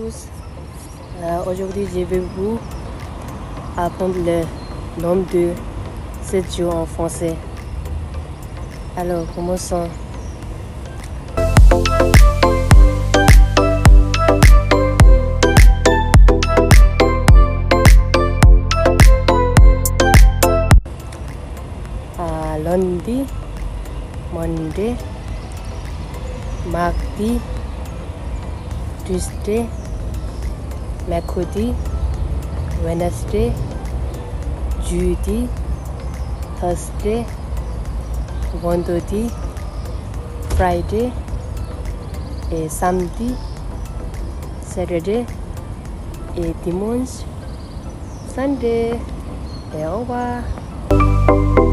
tous. Aujourd'hui, je vais vous apprendre le nombre de 7 jours en français. Alors, commençons. Lundi, Monday, mardi, Tuesday, mercredi, Wednesday, jeudi, Thursday, vendredi, Friday et samedi, Saturday et dimanche, Sunday. Et au revoir.